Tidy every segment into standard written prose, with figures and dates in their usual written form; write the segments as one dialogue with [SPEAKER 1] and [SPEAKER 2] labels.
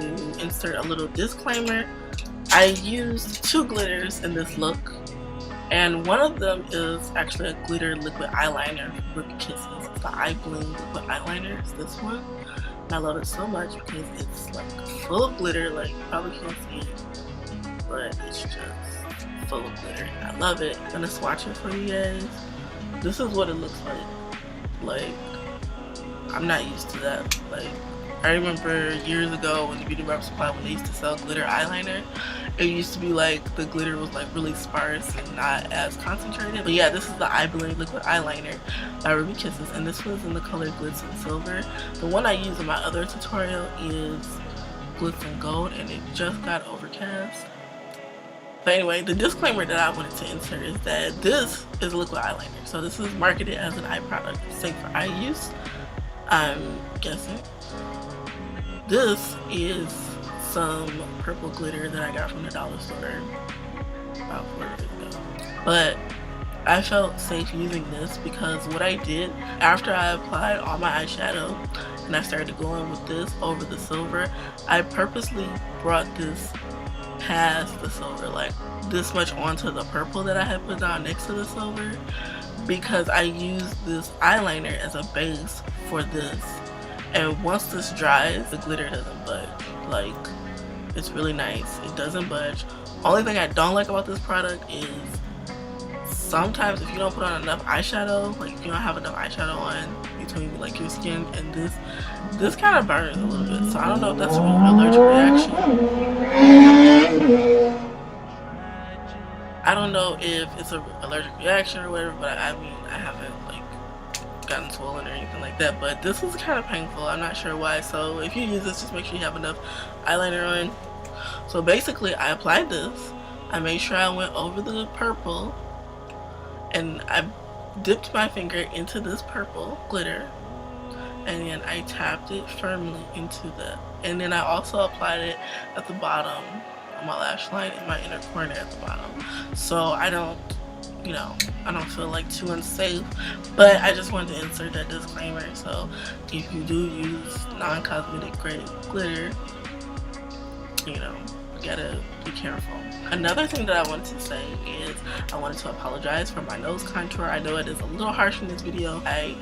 [SPEAKER 1] to insert a little disclaimer. I used 2 glitters in this look, and one of them is actually a glitter liquid eyeliner with Kisses. It's the Eye Bling liquid eyeliner. It's this one. And I love it so much because it's like full of glitter. Like, you probably can't see it, but it's just full of glitter. I love it. I'm gonna swatch it for you guys. This is what it looks like. Like, I'm not used to that. Like, I remember years ago when the Beauty Rep Supply, when they used to sell glitter eyeliner, it used to be like the glitter was like really sparse and not as concentrated. But yeah, this is the Eye Bling liquid eyeliner by Ruby Kisses, and this was in the color Glitz and Silver. The one I use in my other tutorial is Glitz and Gold, and it just got overcast. But anyway, the disclaimer that I wanted to insert is that this is liquid eyeliner. So this is marketed as an eye product, safe for eye use, I'm guessing. This is some purple glitter that I got from the dollar store about 4 years ago. But I felt safe using this because what I did after I applied all my eyeshadow and I started going with this over the silver, I purposely brought this past the silver, like this much onto the purple that I had put down next to the silver, because I used this eyeliner as a base for this. And once this dries, the glitter doesn't budge. Like, it's really nice. It doesn't budge. Only thing I don't like about this product is sometimes if you don't put on enough eyeshadow, like if you don't have enough eyeshadow on between like your skin and this kind of burns a little bit. So I don't know if that's an allergic reaction. I don't know if it's an allergic reaction or whatever, but I mean, I haven't like gotten swollen or anything like that, but this is kind of painful. I'm not sure why. So if you use this, just make sure you have enough eyeliner on. So basically I applied this, I made sure I went over the purple, and I dipped my finger into this purple glitter, and then I tapped it firmly into that, and then I also applied it at the bottom on my lash line in my inner corner at the bottom, so I don't, you know, I don't feel like too unsafe. But I just wanted to insert that disclaimer. So if you do use non-cosmetic grade glitter, you know, you gotta be careful. Another thing that I wanted to say is I wanted to apologize for my nose contour. I know it is a little harsh in this video. I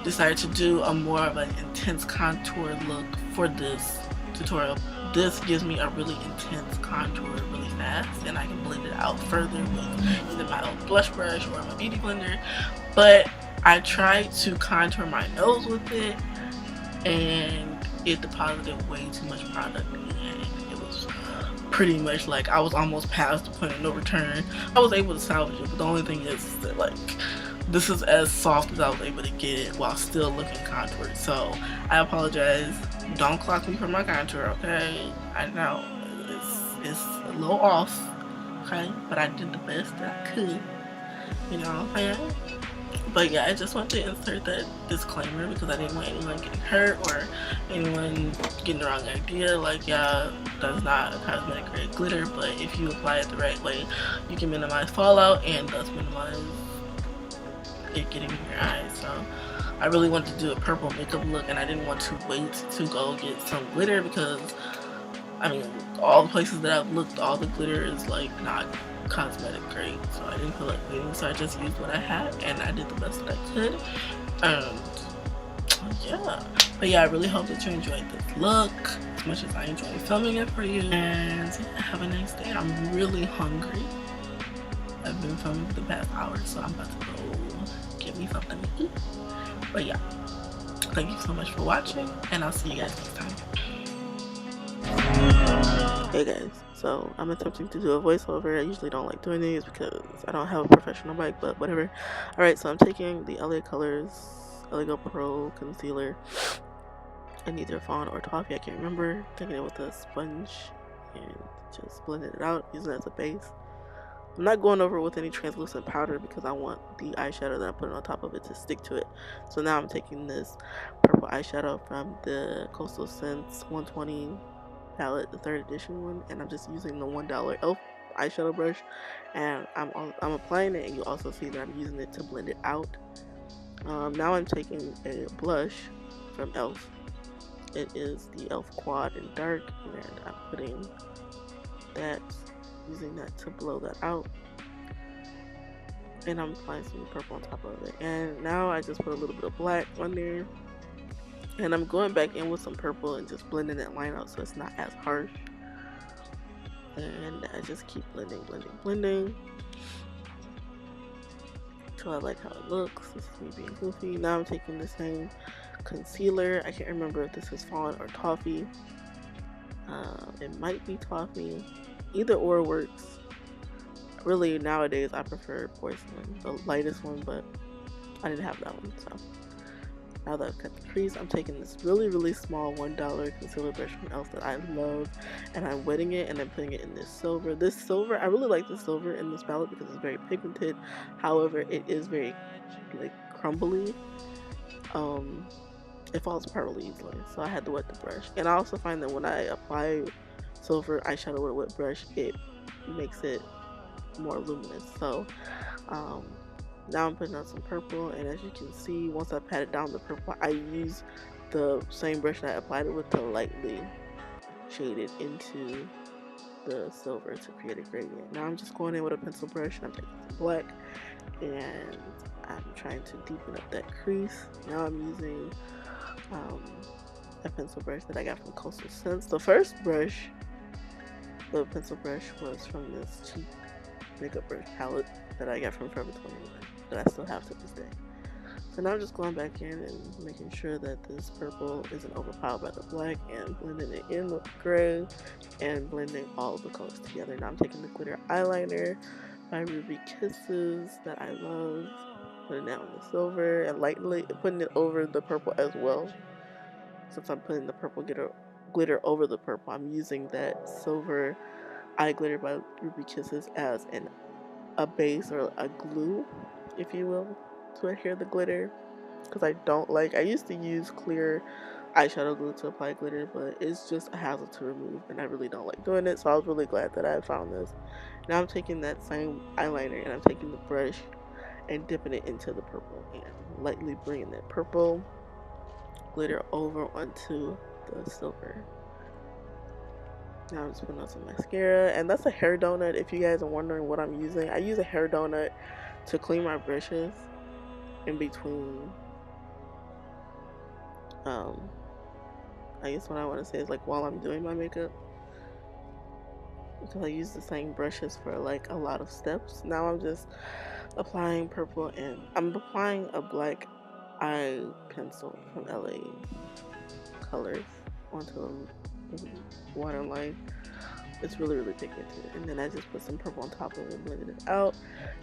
[SPEAKER 1] decided to do a more of an intense contour look for this tutorial. This gives me a really intense contour really fast, and I can blend it out further with either my own blush brush or my beauty blender. But I tried to contour my nose with it, and it deposited way too much product, and it was pretty much like I was almost past the point of no return. I was able to salvage it, but the only thing is that like this is as soft as I was able to get it while still looking contoured. So I apologize. Don't clock me for my contour, okay? I know it's a little off, okay? But I did the best that I could, you know what I'm saying? But yeah, I just wanted to insert that disclaimer because I didn't want anyone getting hurt or anyone getting the wrong idea. Like, yeah, that's not a cosmetic grade glitter, but if you apply it the right way, you can minimize fallout and thus minimize it getting in your eyes. So I really wanted to do a purple makeup look, and I didn't want to wait to go get some glitter because, I mean, all the places that I've looked, all the glitter is like not cosmetic grade, so I didn't feel like waiting, so I just used what I had and I did the best that I could. Yeah, but yeah, I really hope that you enjoyed this look as much as I enjoyed filming it for you, and yeah, have a nice day. I'm really hungry. I've been filming for the past hour, so I'm about to go get me something to eat. But yeah, thank you so much for watching, and I'll see you guys next time. Hey guys, so I'm attempting to do a voiceover. I usually don't like doing these because I don't have a professional mic, but whatever. Alright, so I'm taking the LA Colors LA Pro Concealer in either Fawn or Toffee, I can't remember. Taking it with a sponge and just blending it out, using it as a base. I'm not going over with any translucent powder because I want the eyeshadow that I'm putting on top of it to stick to it. So now I'm taking this purple eyeshadow from the Coastal Scents 120 palette, the 3rd edition one, and I'm just using the $1 e.l.f. eyeshadow brush, and I'm applying it, and you also see that I'm using it to blend it out. Now I'm taking a blush from e.l.f. It is the e.l.f. Quad in dark, and I'm putting that, using that to blow that out. And I'm applying some purple on top of it. And now I just put a little bit of black on there. And I'm going back in with some purple and just blending that line out so it's not as harsh. And I just keep blending, blending, blending until I like how it looks. This is me being goofy. Now I'm taking the same concealer. I can't remember if this is Fawn or Toffee. It might be Toffee. Either or works. Really, nowadays I prefer Porcelain, the lightest one, but I didn't have that one. So now that I've cut the crease, I'm taking this really small $1 concealer brush from e.l.f. that I love, and I'm wetting it and then putting it in this silver. This silver, I really like the silver in this palette because it's very pigmented. However, it is very like crumbly. It falls apart really easily, so I had to wet the brush. And I also find that when I apply silver eyeshadow with a wet brush, it makes it more luminous. So now I'm putting on some purple, and as you can see, once I patted down the purple, I use the same brush that I applied it with to lightly shade it into the silver to create a gradient. Now I'm just going in with a pencil brush, and I'm taking some black, and I'm trying to deepen up that crease. Now I'm using a pencil brush that I got from Coastal Scents. The first brush, the pencil brush, was from this cheap makeup brush palette that I got from Forever 21 that I still have to this day. So now I'm just going back in and making sure that this purple isn't overpowered by the black, and blending it in with the gray and blending all of the colors together. Now I'm taking the glitter eyeliner by Ruby Kisses that I love, putting that on the silver and lightly putting it over the purple as well. Since I'm putting the purple glitter over the purple, I'm using that silver eye glitter by Ruby Kisses as a base or a glue, if you will, to adhere the glitter. Because I used to use clear eyeshadow glue to apply glitter, but it's just a hassle to remove, and I really don't like doing it. So I was really glad that I found this. Now I'm taking that same eyeliner and I'm taking the brush and dipping it into the purple and lightly bringing that purple glitter over onto the silver. Now I'm just putting on some mascara, and that's a hair donut. If you guys are wondering what I'm using, I use a hair donut to clean my brushes in between. I guess what I want to say is like while I'm doing my makeup, because I use the same brushes for like a lot of steps. Now I'm just applying purple, and I'm applying a black eye pencil from LA Colors onto a waterline. It's really pigmented, and then I just put some purple on top of it and blended it out.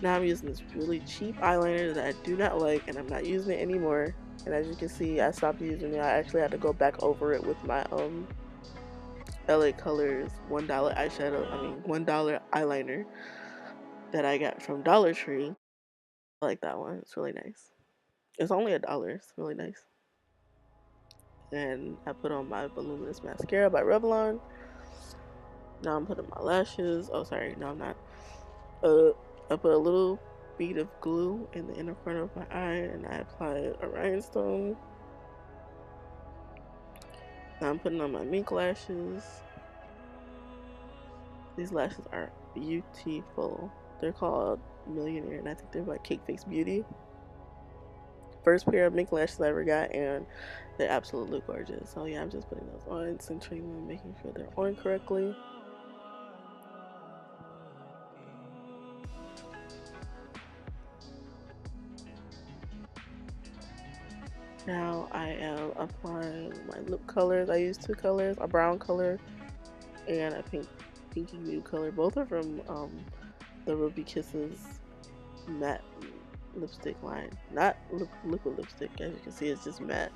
[SPEAKER 1] Now I'm using this really cheap eyeliner that I do not like, and I'm not using it anymore. And as you can see, I stopped using it. I actually had to go back over it with my LA Colors $1 $1 eyeliner that I got from Dollar Tree. I like that one. It's really nice. It's only $1. It's really nice. And I put on my voluminous mascara by Revlon. Now I'm putting my lashes. Oh, sorry. No, I'm not. I put a little bead of glue in the inner corner of my eye, and I apply a rhinestone. Now I'm putting on my mink lashes. These lashes are beautiful. They're called Millionaire, and I think they're by Cake Face Beauty. First pair of mink lashes I ever got, and they're absolutely gorgeous. So yeah, I'm just putting those on, centering them, making sure they're on correctly. Now I am applying my lip colors. I use two colors, a brown color and a pinky nude color. Both are from the Ruby Kisses matte lipstick line. Not liquid lipstick, as you can see, it's just matte.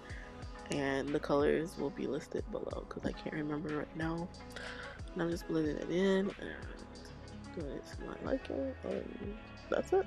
[SPEAKER 1] And the colors will be listed below because I can't remember right now. And I'm just blending it in and doing it to my liking, and that's it.